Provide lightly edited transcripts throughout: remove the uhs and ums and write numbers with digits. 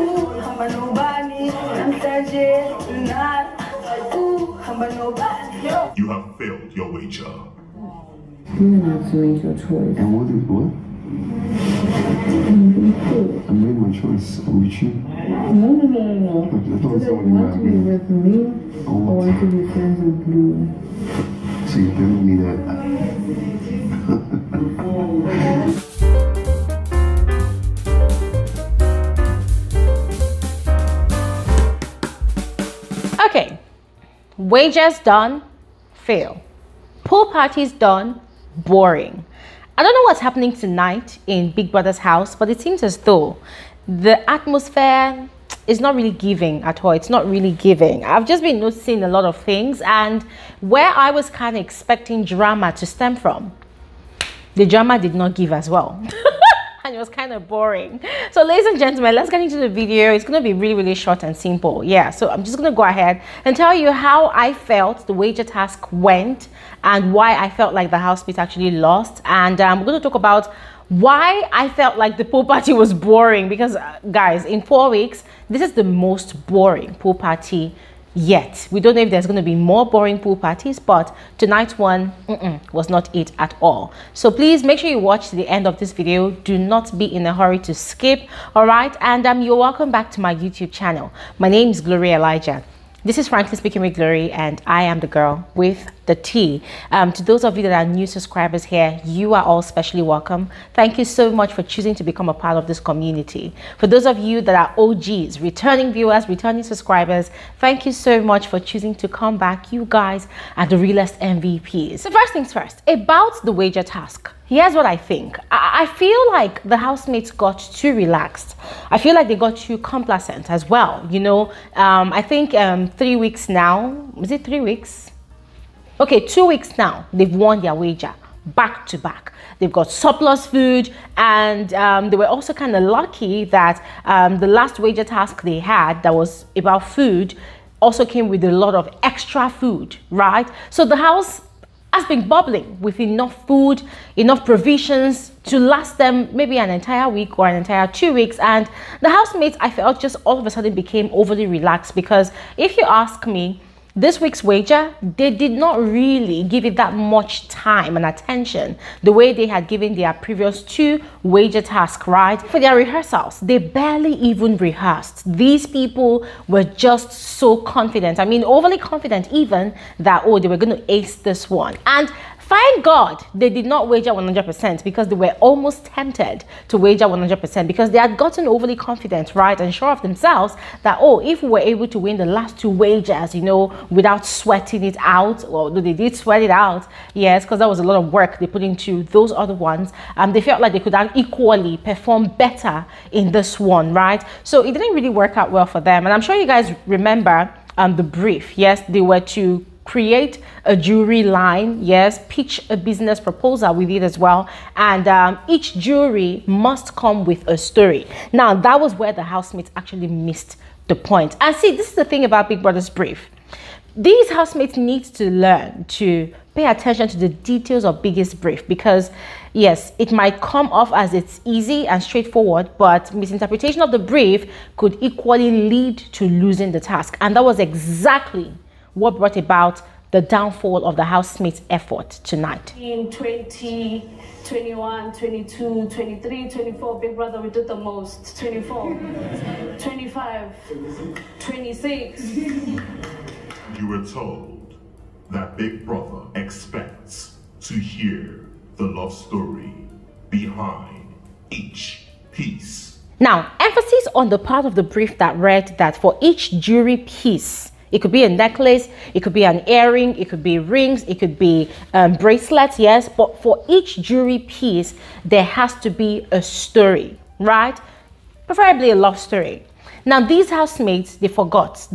You have failed your wager. You have to make your choice. And what? I made my choice. I'm with you. No. Because I want to be with me, I want to be friends with Blue. So you're telling me that? Okay, wagers done, fail. Pool parties done, boring. I don't know what's happening tonight in Big Brother's house, but it seems as though the atmosphere is not really giving at all. It's not really giving. I've just been noticing a lot of things, and where I was kind of expecting drama to stem from, the drama did not give as well. And it was kind of boring. So ladies and gentlemen, let's get into the video. It's going to be really short and simple. Yeah, so I'm just going to go ahead and tell you how I felt the wager task went and why I felt like the housemates actually lost. And we're going to talk about why I felt like the pool party was boring, because guys, in 4 weeks, this is the most boring pool party yet. We don't know if there's going to be more boring pool parties, but tonight's one was not it at all. So please make sure you watch to the end of this video. Do not be in a hurry to skip. All right, and you're welcome back to my YouTube channel. My name is Glory Elijah. This is Frankly Speaking with Glory, and I am the girl with the T. To those of you that are new subscribers here, you are all specially welcome. Thank you so much for choosing to become a part of this community. For those of you that are OGs, returning viewers, returning subscribers, thank you so much for choosing to come back. You guys are the realest MVPs. So first things first, about the wager task. Here's what I think. I feel like the housemates got too relaxed. I feel like they got too complacent as well. You know, I think 3 weeks now, is it 3 weeks? Okay, 2 weeks now, they've won their wager back to back. They've got surplus food, and they were also kind of lucky that the last wager task they had that was about food also came with a lot of extra food, right? So the house has been bubbling with enough food, enough provisions to last them maybe an entire week or an entire 2 weeks. And the housemates, I felt, just all of a sudden became overly relaxed, because if you ask me, this week's wager, they did not really give it that much time and attention the way they had given their previous 2 wager tasks, right? For their rehearsals, they barely even rehearsed. These people were just so confident. I mean, overly confident even that, oh, they were going to ace this one. And thank God they did not wager 100%, because they were almost tempted to wager 100%, because they had gotten overly confident, right, and sure of themselves that, oh, if we were able to win the last 2 wagers, you know, without sweating it out, well, they did sweat it out, yes, because that was a lot of work they put into those other ones. They felt like they could equally perform better in this one, right? So it didn't really work out well for them. And I'm sure you guys remember the brief. Yes, they were to create a jewelry line, yes, pitch a business proposal with it as well, and each jewelry must come with a story. Now that was where the housemates actually missed the point. And see, this is the thing about Big Brother's brief. These housemates need to learn to pay attention to the details of Biggest brief, because yes, it might come off as it's easy and straightforward, but misinterpretation of the brief could equally lead to losing the task. And that was exactly what brought about the downfall of the housemates' effort tonight. In 20, 21, 22, 23, 24, Big Brother, we did the most. 24, 25, 26. You were told that Big Brother expects to hear the love story behind each piece. Now, emphasis on the part of the brief that read that for each jewelry piece, it could be a necklace, it could be an earring, it could be rings, it could be bracelets, yes. But for each jewelry piece, there has to be a story, right? Preferably a love story. Now, these housemates, they forgot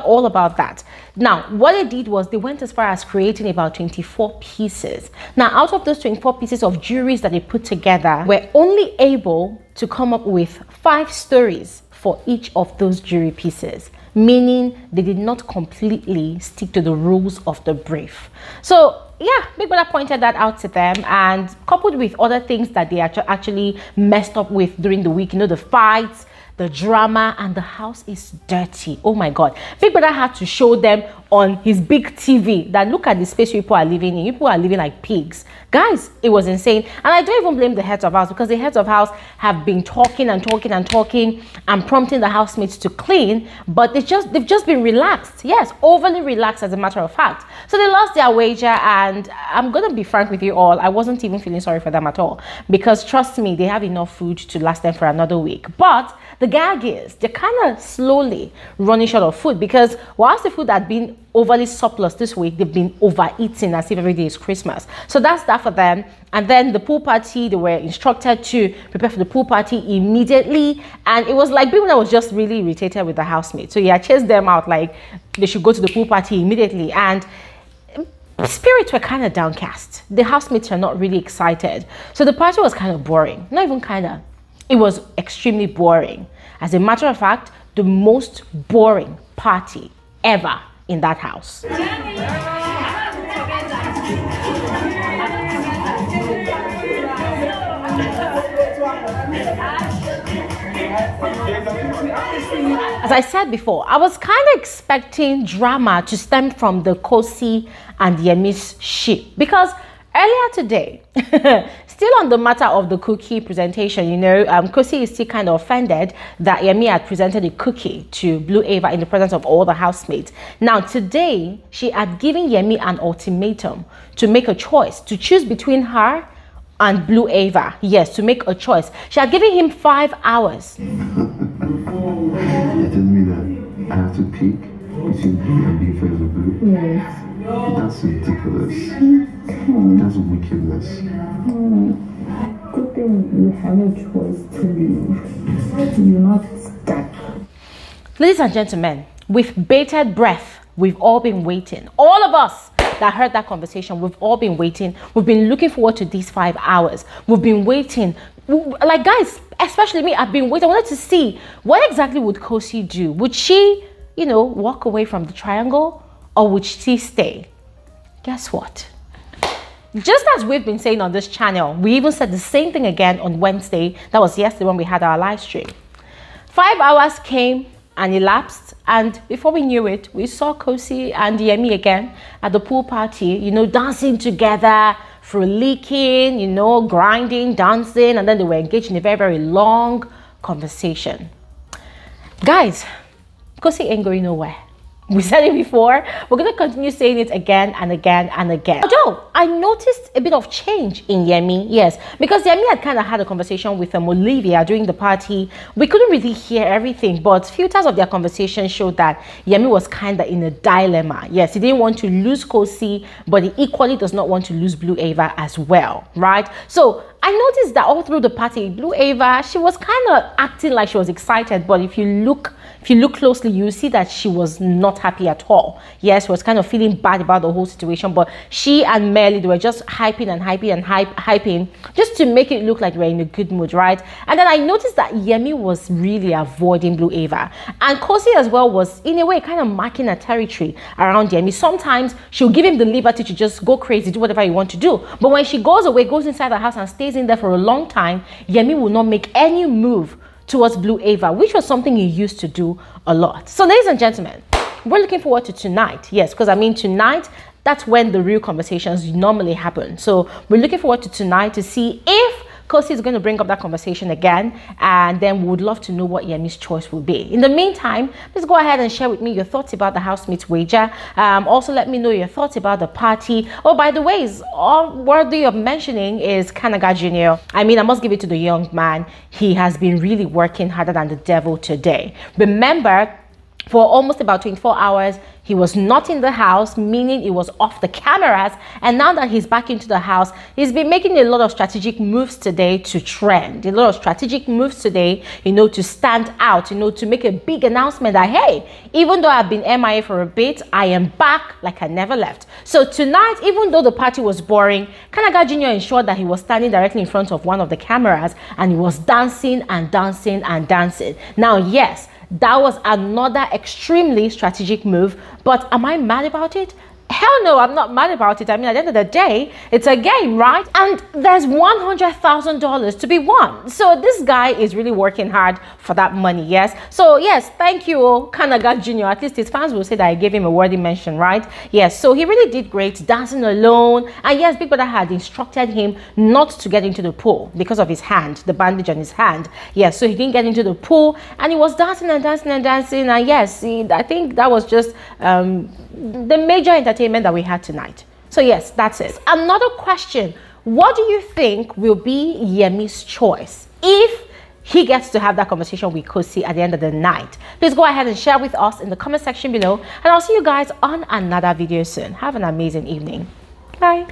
all about that. Now, what they did was they went as far as creating about 24 pieces. Now, out of those 24 pieces of jewelries that they put together, we're only able to come up with 5 stories for each of those jewelry pieces, meaning they did not completely stick to the rules of the brief. So yeah, Big Brother pointed that out to them, and coupled with other things that they actually messed up with during the week, you know, the fights, the drama, and the house is dirty. Oh my God. Big Brother had to show them on his big TV that look at the space people are living in. People are living like pigs. Guys, it was insane. And I don't even blame the heads of house, because the heads of house have been talking and prompting the housemates to clean, but they've just been relaxed. Yes, overly relaxed, as a matter of fact. So they lost their wager, and I'm gonna be frank with you all, I wasn't even feeling sorry for them at all, because trust me, they have enough food to last them for another week. But the gag is they're kind of slowly running short of food, because whilst the food had been overly surplus this week, they've been overeating as if every day is Christmas. So that's that for them. And then the pool party, they were instructed to prepare for the pool party immediately, and it was like people that was just really irritated with the housemates. So yeah, chased them out like they should go to the pool party immediately, and spirits were kind of downcast. The housemates are not really excited, so the party was kind of boring. Not even kind of, it was extremely boring. As a matter of fact, the most boring party ever in that house. As I said before, I was kind of expecting drama to stem from the Khosi and Yemi's ship, because earlier today, still on the matter of the cookie presentation, you know, Khosi is still kind of offended that Yemi had presented a cookie to Blue Aiva in the presence of all the housemates. Now today, she had given Yemi an ultimatum to make a choice, to choose between her and Blue Aiva. Yes, to make a choice. She had given him 5 hours. You're telling me that I have to pick between you and being friends with Blue? Yes. That's ridiculous. That's wickedness. Good thing you have a choice to leave. You're not stuck. Ladies and gentlemen, with bated breath, we've all been waiting. All of us that heard that conversation, we've all been waiting. We've been looking forward to these 5 hours. We've been waiting. Like, guys, especially me, I've been waiting. I wanted to see what exactly would Khosi do. Would she, you know, walk away from the triangle, or would she stay? Guess what? Just as we've been saying on this channel, we even said the same thing again on Wednesday. That was yesterday when we had our live stream. 5 hours came and elapsed, and before we knew it, we saw Khosi and Yemi again at the pool party, you know, dancing together, frolicking, you know, grinding, dancing, and then they were engaged in a very, very long conversation. Guys, Khosi ain't going nowhere. We said it before. We're going to continue saying it again and again and again. Although, I noticed a bit of change in Yemi. Yes, because Yemi had kind of had a conversation with Olivia during the party. We couldn't really hear everything, but filters of their conversation showed that Yemi was kind of in a dilemma. Yes, he didn't want to lose Khosi, but he equally does not want to lose Blue Aiva as well, right? So I noticed that all through the party, Blue Aiva, she was kind of acting like she was excited, but if you look closely, you see that she was not happy at all. Yes, she was kind of feeling bad about the whole situation, but she and Melly, they were just hyping and hyping just to make it look like they were in a good mood, right? And then I noticed that Yemi was really avoiding Blue Aiva, and Khosi as well was in a way kind of marking a territory around Yemi. Sometimes she'll give him the liberty to just go crazy, do whatever you want to do, but when she goes away, goes inside the house and stays in there for a long time, Yemi will not make any move towards Blue Aiva, which was something he used to do a lot. So ladies and gentlemen, we're looking forward to tonight. Yes, because I mean tonight, that's when the real conversations normally happen. So we're looking forward to tonight to see if Khosi is going to bring up that conversation again, and then we would love to know what Yemi's choice will be. In the meantime, please go ahead and share with me your thoughts about the housemates wager. Also, let me know your thoughts about the party. Oh, by the way, all worthy of mentioning is Kanaga Jr. I mean, I must give it to the young man. He has been really working harder than the devil today. Remember, for almost about 24 hours, he was not in the house, meaning he was off the cameras. And now that he's back into the house, he's been making a lot of strategic moves today to trend. A lot of strategic moves today, you know, to stand out, you know, to make a big announcement that, hey, even though I've been MIA for a bit, I am back like I never left. So tonight, even though the party was boring, Kanaga Jr. ensured that he was standing directly in front of one of the cameras, and he was dancing and dancing and dancing. Now, yes, that was another extremely strategic move, but am I mad about it? Hell no, I'm not mad about it. I mean, at the end of the day, it's a game, right? And there's $100,000 to be won. So this guy is really working hard for that money, yes? So yes, thank you, Kanaga Jr. At least his fans will say that I gave him a worthy mention, right? Yes, so he really did great, dancing alone. And yes, Big Brother had instructed him not to get into the pool because of his hand, the bandage on his hand. Yes, so he didn't get into the pool, and he was dancing and dancing and dancing. And yes, I think that was just the major entertainment that we had tonight. So yes, that's it. Another question: what do you think will be Yemi's choice if he gets to have that conversation with Khosi at the end of the night? Please go ahead and share with us in the comment section below, and I'll see you guys on another video soon. Have an amazing evening. Bye.